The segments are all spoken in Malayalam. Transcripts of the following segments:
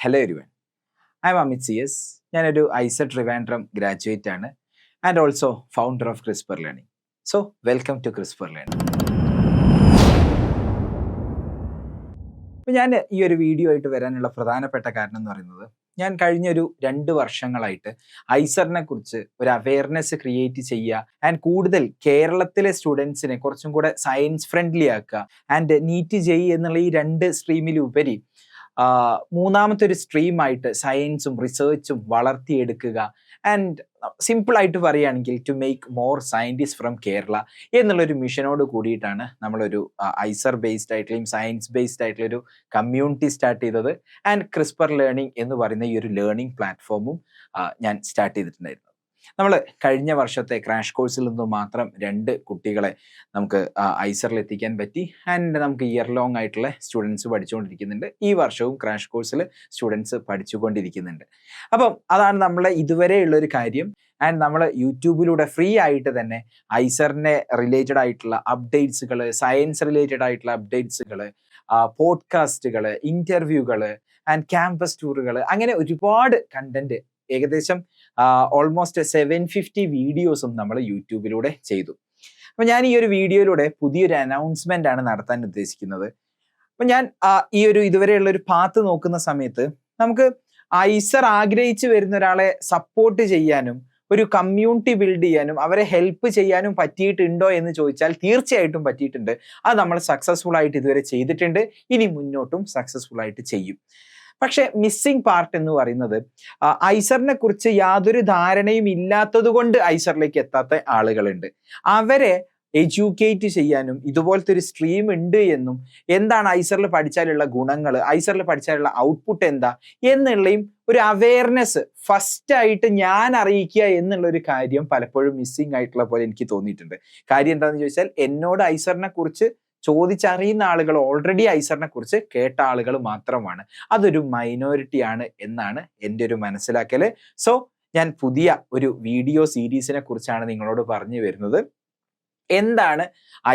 Hello everyone. I am Amit CS. ഞാനൊരു ഐസർ ട്രിവാൻഡ്രം ഗ്രാജുവേറ്റ് ആണ് and also founder of Crisper Learning. So welcome to Crisper Learning. അപ്പോൾ ഞാൻ ഈ ഒരു വീഡിയോ ആയിട്ട് വരാനുള്ള പ്രധാനപ്പെട്ട കാരണം എന്ന് പറയുന്നത്, ഞാൻ കഴിഞ്ഞൊരു 2 വർഷങ്ങളായിട്ട് ഐസറിനെ കുറിച്ച് ഒരു അവയർനെസ് ക്രിയേറ്റ് ചെയ്യുക ആൻഡ് കൂടുതൽ കേരളത്തിലെ സ്റ്റുഡൻസിനെ കുറച്ചും കൂടെ സയൻസ് ഫ്രണ്ട്ലി ആക്കുക ആൻഡ് നീറ്റ് ജെഇ എന്നുള്ള ഈ 2 സ്ട്രീമിലുപരി മൂന്നാമത്തെ ഒരു സ്ട്രീമായിട്ട് സയൻസും റിസർച്ചും വളർത്തിയെടുക്കുക ആൻഡ് സിമ്പിളായിട്ട് പറയുകയാണെങ്കിൽ to make more scientist from Kerala എന്നുള്ളൊരു മിഷനോട് കൂടിയിട്ടാണ് നമ്മളൊരു ഐസർ ബേസ്ഡ് ആയിട്ടുള്ള സയൻസ് ബേസ്ഡ് ആയിട്ടുള്ള ഒരു കമ്മ്യൂണിറ്റി സ്റ്റാർട്ട് ചെയ്തത്. ആൻഡ് ക്രിസ്പർ ലേണിംഗ് എന്ന് പറയുന്ന ഈ ഒരു ലേണിംഗ് പ്ലാറ്റ്ഫോമും ഞാൻ സ്റ്റാർട്ട് ചെയ്തിട്ടുണ്ടായിരുന്നു. നമ്മൾ കഴിഞ്ഞ വർഷത്തെ ക്രാഷ് കോഴ്സിൽ നിന്ന് മാത്രം 2 കുട്ടികളെ നമുക്ക് ഐസറിൽ എത്തിക്കാൻ പറ്റി ആൻഡ് നമുക്ക് ഇയർ ലോങ് ആയിട്ടുള്ള സ്റ്റുഡൻസ് പഠിച്ചുകൊണ്ടിരിക്കുന്നുണ്ട്. ഈ വർഷവും ക്രാഷ് കോഴ്സിൽ സ്റ്റുഡൻസ് പഠിച്ചുകൊണ്ടിരിക്കുന്നുണ്ട്. അപ്പം അതാണ് നമ്മളെ ഇതുവരെയുള്ള ഒരു കാര്യം. ആൻഡ് നമ്മൾ യൂട്യൂബിലൂടെ ഫ്രീ ആയിട്ട് തന്നെ ഐസറിനെ റിലേറ്റഡ് ആയിട്ടുള്ള അപ്ഡേറ്റ്സുകൾ, സയൻസ് റിലേറ്റഡ് ആയിട്ടുള്ള അപ്ഡേറ്റ്സുകൾ, പോഡ്കാസ്റ്റുകൾ, ഇന്റർവ്യൂകൾ ആൻഡ് ക്യാമ്പസ് ടൂറുകൾ, അങ്ങനെ ഒരുപാട് കണ്ടന്റ്, ഏകദേശം ഓൾമോസ്റ്റ് 750 വീഡിയോസും നമ്മൾ യൂട്യൂബിലൂടെ ചെയ്തു. അപ്പൊ ഞാൻ ഈ ഒരു വീഡിയോയിലൂടെ പുതിയൊരു അനൗൺസ്മെന്റ് ആണ് നടത്താൻ ഉദ്ദേശിക്കുന്നത്. അപ്പൊ ഞാൻ ഈ ഒരു ഇതുവരെയുള്ള ഒരു പാത്ത് നോക്കുന്ന സമയത്ത് നമുക്ക് ഐസർ ആഗ്രഹിച്ചു വരുന്ന ഒരാളെ സപ്പോർട്ട് ചെയ്യാനും ഒരു കമ്മ്യൂണിറ്റി ബിൽഡ് ചെയ്യാനും അവരെ ഹെൽപ്പ് ചെയ്യാനും പറ്റിയിട്ടുണ്ടോ എന്ന് ചോദിച്ചാൽ തീർച്ചയായിട്ടും പറ്റിയിട്ടുണ്ട്. അത് നമ്മൾ സക്സസ്ഫുൾ ആയിട്ട് ഇതുവരെ ചെയ്തിട്ടുണ്ട്, ഇനി മുന്നോട്ടും സക്സസ്ഫുൾ ആയിട്ട് ചെയ്യും. പക്ഷെ മിസ്സിംഗ് പാർട്ട് എന്ന് പറയുന്നത്, ഐസറിനെ കുറിച്ച് യാതൊരു ധാരണയും ഇല്ലാത്തത് കൊണ്ട് ഐസറിലേക്ക് എത്താത്ത ആളുകളുണ്ട്. അവരെ എഡ്യൂക്കേറ്റ് ചെയ്യാനും ഇതുപോലത്തെ ഒരു സ്ട്രീം ഉണ്ട് എന്നും, എന്താണ് ഐസറിൽ പഠിച്ചാലുള്ള ഗുണങ്ങൾ, ഐസറിൽ പഠിച്ചാലുള്ള ഔട്ട്പുട്ട് എന്താ എന്നുള്ളയും ഒരു അവയർനെസ് ഫസ്റ്റ് ആയിട്ട് ഞാൻ അറിയിക്കുക എന്നുള്ള ഒരു കാര്യം പലപ്പോഴും മിസ്സിംഗ് ആയിട്ടുള്ള പോലെ എനിക്ക് തോന്നിയിട്ടുണ്ട്. കാര്യം എന്താണെന്ന് ചോദിച്ചാൽ, എന്നോട് ഐസറിനെ കുറിച്ച് ചോദിച്ചറിയുന്ന ആളുകൾ ഓൾറെഡി ഐസറിനെ കുറിച്ച് കേട്ട ആളുകൾ മാത്രമാണ്. അതൊരു മൈനോറിറ്റി ആണ് എന്നാണ് എൻ്റെ ഒരു മനസ്സിലാക്കല്. സോ ഞാൻ പുതിയ ഒരു വീഡിയോ സീരീസിനെ കുറിച്ചാണ് നിങ്ങളോട് പറഞ്ഞു വരുന്നത്. എന്താണ്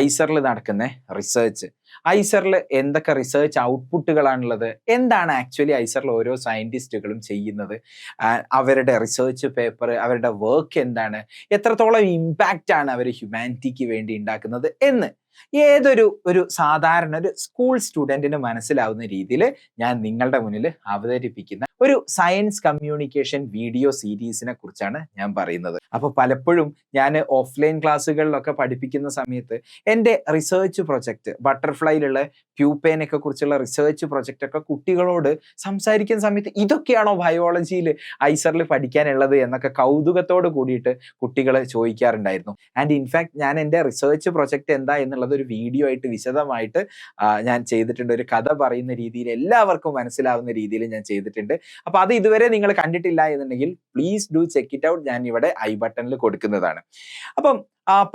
ഐസറിൽ നടക്കുന്ന റിസർച്ച്, ഐസറിൽ എന്തൊക്കെ റിസർച്ച് ഔട്ട്പുട്ടുകളാണുള്ളത്, എന്താണ് ആക്ച്വലി ഐസറിൽ ഓരോ സയന്റിസ്റ്റുകളും ചെയ്യുന്നത്, അവരുടെ റിസർച്ച് പേപ്പർ, അവരുടെ വർക്ക് എന്താണ്, എത്രത്തോളം ഇമ്പാക്റ്റ് ആണ് അവർ ഹ്യൂമാനിറ്റിക്ക് വേണ്ടി ഉണ്ടാക്കുന്നത് എന്ന് ഒരു സാധാരണ ഒരു സ്കൂൾ സ്റ്റുഡന്റിന് മനസ്സിലാവുന്ന രീതിയിൽ ഞാൻ നിങ്ങളുടെ മുന്നിൽ അവതരിപ്പിക്കുന്ന ഒരു സയൻസ് കമ്മ്യൂണിക്കേഷൻ വീഡിയോ സീരീസിനെ കുറിച്ചാണ് ഞാൻ പറയുന്നത്. അപ്പൊ പലപ്പോഴും ഞാൻ ഓഫ്ലൈൻ ക്ലാസ്സുകളിലൊക്കെ പഠിപ്പിക്കുന്ന സമയത്ത് എൻ്റെ റിസർച്ച് പ്രൊജക്ട്, ബട്ടർഫ്ലൈയിലുള്ള പ്യൂപ്പേനൊക്കെ കുറിച്ചുള്ള റിസർച്ച് പ്രൊജക്റ്റ് ഒക്കെ കുട്ടികളോട് സംസാരിക്കുന്ന സമയത്ത് ഇതൊക്കെയാണോ ബയോളജിയിൽ ഐസറിൽ പഠിക്കാനുള്ളത് എന്നൊക്കെ കൗതുകത്തോട് കൂടിയിട്ട് കുട്ടികൾ ചോദിക്കാറുണ്ടായിരുന്നു. ആൻഡ് ഇൻഫാക്ട് ഞാൻ എൻ്റെ റിസർച്ച് പ്രൊജക്ട് എന്താ എന്നുള്ളത് ഒരു വീഡിയോ ആയിട്ട് വിശദമായിട്ട് ഞാൻ ചെയ്തിട്ടുണ്ട്. ഒരു കഥ പറയുന്ന രീതിയിൽ എല്ലാവർക്കും മനസ്സിലാവുന്ന രീതിയിൽ ഞാൻ ചെയ്തിട്ടുണ്ട്. അപ്പൊ അത് ഇതുവരെ നിങ്ങൾ കണ്ടിട്ടില്ല എന്നുണ്ടെങ്കിൽ please do check it out. ഞാൻ ഇവിടെ ഐ ബട്ടണിൽ കൊടുക്കുന്നതാണ്. അപ്പം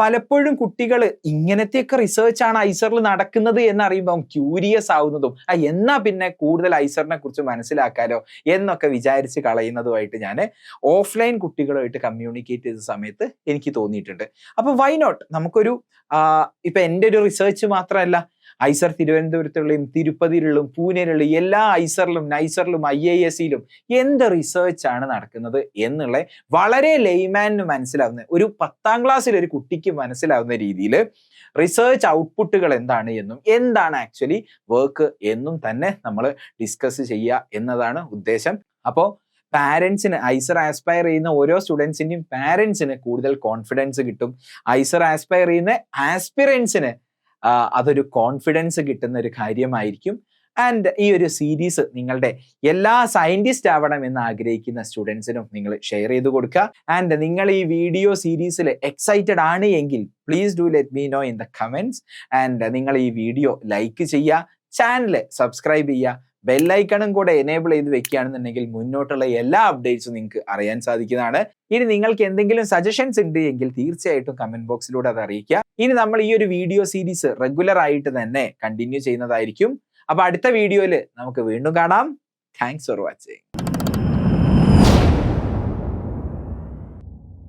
പലപ്പോഴും കുട്ടികൾ ഇങ്ങനത്തെയൊക്കെ റിസർച്ച് ആണ് ഐസറിൽ നടക്കുന്നത് എന്നറിയുമ്പോൾ ക്യൂരിയസ് ആവുന്നതും എന്നാ പിന്നെ കൂടുതൽ ഐസറിനെ കുറിച്ച് മനസ്സിലാക്കാലോ എന്നൊക്കെ വിചാരിച്ച് കളയുന്നതുമായിട്ട് ഞാൻ ഓഫ്ലൈൻ കുട്ടികളുമായിട്ട് കമ്മ്യൂണിക്കേറ്റ് ചെയ്ത സമയത്ത് എനിക്ക് തോന്നിയിട്ടുണ്ട്. അപ്പൊ വൈ നോട്ട്, നമുക്കൊരു ഇപ്പൊ എൻ്റെ ഒരു റിസർച്ച് മാത്രമല്ല, ഐസർ തിരുവനന്തപുരത്തുള്ളയും തിരുപ്പതിയിലുള്ള പൂനെയിലുള്ള എല്ലാ ഐസറിലും നൈസറിലും IISc-യിലും എന്ത് റിസർച്ച് ആണ് നടക്കുന്നത് എന്നുള്ള വളരെ ലെയ്മാനിന് മനസ്സിലാവുന്ന, ഒരു 10ാം ക്ലാസ്സിൽ ഒരു കുട്ടിക്ക് മനസ്സിലാവുന്ന രീതിയിൽ റിസർച്ച് ഔട്ട്പുട്ടുകൾ എന്താണ് എന്നും എന്താണ് ആക്ച്വലി വർക്ക് എന്നും തന്നെ നമ്മൾ ഡിസ്കസ് ചെയ്യുക എന്നതാണ് ഉദ്ദേശം. അപ്പോൾ പാരൻസിന്, ഐസർ ആസ്പയർ ചെയ്യുന്ന ഓരോ സ്റ്റുഡൻസിന്റെയും പാരൻസിന് കൂടുതൽ കോൺഫിഡൻസ് കിട്ടും. ഐസർ ആസ്പയർ ചെയ്യുന്ന ആസ്പിറൻസിന് അതൊരു കോൺഫിഡൻസ് കിട്ടുന്ന ഒരു കാര്യമായിരിക്കും. ആൻഡ് ഈ ഒരു സീരീസ് നിങ്ങളുടെ എല്ലാ സയന്റിസ്റ്റ് ആവണം എന്ന് ആഗ്രഹിക്കുന്ന സ്റ്റുഡൻസിനും നിങ്ങൾ ഷെയർ ചെയ്ത് കൊടുക്കുക. ആൻഡ് നിങ്ങൾ ഈ വീഡിയോ സീരീസിൽ എക്സൈറ്റഡ് ആണ് എങ്കിൽ please do let me know in the comments. And നിങ്ങൾ ഈ വീഡിയോ ലൈക്ക് ചെയ്യുക, ചാനൽ സബ്സ്ക്രൈബ് ചെയ്യുക, ബെല്ലൈക്കണും കൂടെ എനേബിൾ ചെയ്ത് വെക്കുകയാണെന്നുണ്ടെങ്കിൽ മുന്നോട്ടുള്ള എല്ലാ അപ്ഡേറ്റ്സും നിങ്ങൾക്ക് അറിയാൻ സാധിക്കുന്നതാണ്. ഇനി നിങ്ങൾക്ക് എന്തെങ്കിലും സജഷൻസ് ഉണ്ട് എങ്കിൽ തീർച്ചയായിട്ടും കമന്റ് ബോക്സിലൂടെ അത് അറിയിക്കുക. ഇനി നമ്മൾ ഈ ഒരു വീഡിയോ സീരീസ് റെഗുലർ ആയിട്ട് തന്നെ കണ്ടിന്യൂ ചെയ്യുന്നതായിരിക്കും. അപ്പൊ അടുത്ത വീഡിയോയിൽ നമുക്ക് വീണ്ടും കാണാം. Thanks for watching.